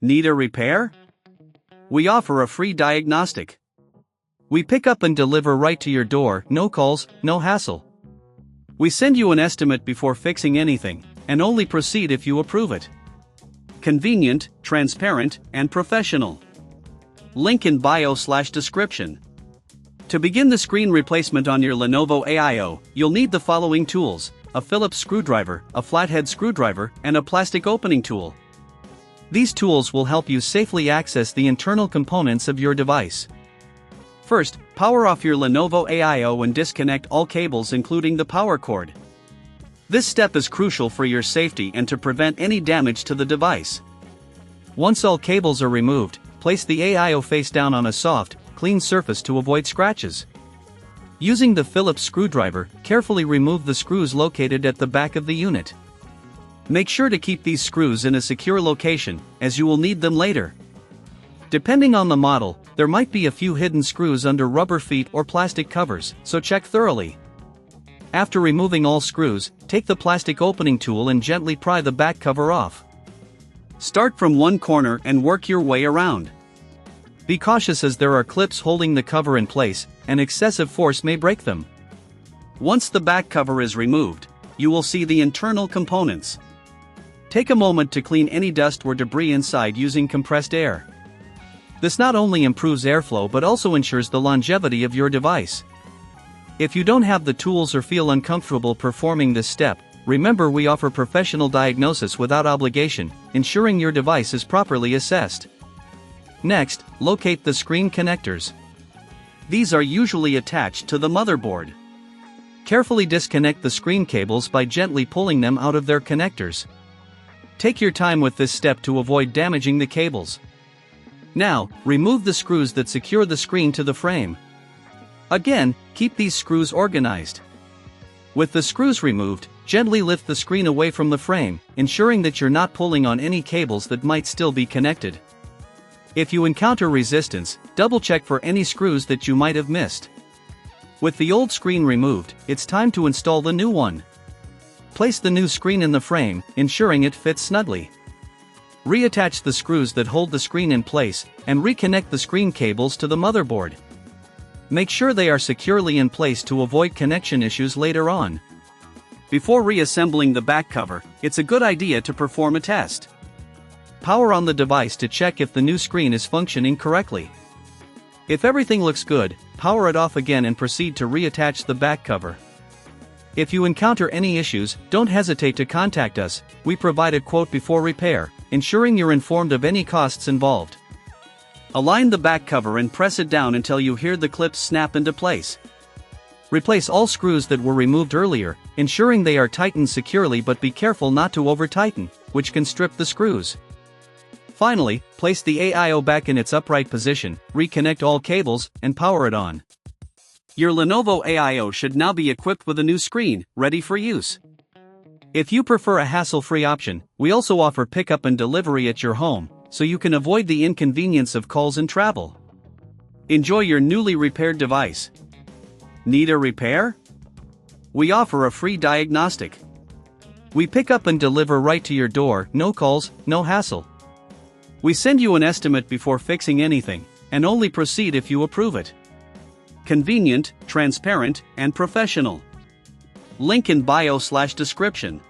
Need a repair? We offer a free diagnostic. We pick up and deliver right to your door, no calls, no hassle. We send you an estimate before fixing anything, and only proceed if you approve it. Convenient, transparent, and professional. Link in bio/description. To begin the screen replacement on your Lenovo AIO, you'll need the following tools: a Phillips screwdriver, a flathead screwdriver, and a plastic opening tool. These tools will help you safely access the internal components of your device. First, power off your Lenovo AIO and disconnect all cables including the power cord. This step is crucial for your safety and to prevent any damage to the device. Once all cables are removed, place the AIO face down on a soft, clean surface to avoid scratches. Using the Phillips screwdriver, carefully remove the screws located at the back of the unit. Make sure to keep these screws in a secure location, as you will need them later. Depending on the model, there might be a few hidden screws under rubber feet or plastic covers, so check thoroughly. After removing all screws, take the plastic opening tool and gently pry the back cover off. Start from one corner and work your way around. Be cautious as there are clips holding the cover in place, and excessive force may break them. Once the back cover is removed, you will see the internal components. Take a moment to clean any dust or debris inside using compressed air. This not only improves airflow but also ensures the longevity of your device. If you don't have the tools or feel uncomfortable performing this step, remember we offer professional diagnosis without obligation, ensuring your device is properly assessed. Next, locate the screen connectors. These are usually attached to the motherboard. Carefully disconnect the screen cables by gently pulling them out of their connectors. Take your time with this step to avoid damaging the cables. Now, remove the screws that secure the screen to the frame. Again, keep these screws organized. With the screws removed, gently lift the screen away from the frame, ensuring that you're not pulling on any cables that might still be connected. If you encounter resistance, double-check for any screws that you might have missed. With the old screen removed, it's time to install the new one. Place the new screen in the frame, ensuring it fits snugly. Reattach the screws that hold the screen in place, and reconnect the screen cables to the motherboard. Make sure they are securely in place to avoid connection issues later on. Before reassembling the back cover, it's a good idea to perform a test. Power on the device to check if the new screen is functioning correctly. If everything looks good, power it off again and proceed to reattach the back cover. If you encounter any issues, don't hesitate to contact us. We provide a quote before repair, ensuring you're informed of any costs involved. Align the back cover and press it down until you hear the clips snap into place. Replace all screws that were removed earlier, ensuring they are tightened securely, but be careful not to over-tighten, which can strip the screws. Finally, place the AIO back in its upright position, reconnect all cables, and power it on. Your Lenovo AIO should now be equipped with a new screen, ready for use. If you prefer a hassle-free option, we also offer pickup and delivery at your home, so you can avoid the inconvenience of calls and travel. Enjoy your newly repaired device. Need a repair? We offer a free diagnostic. We pick up and deliver right to your door, no calls, no hassle. We send you an estimate before fixing anything, and only proceed if you approve it. Convenient, transparent, and professional. Link in bio/description.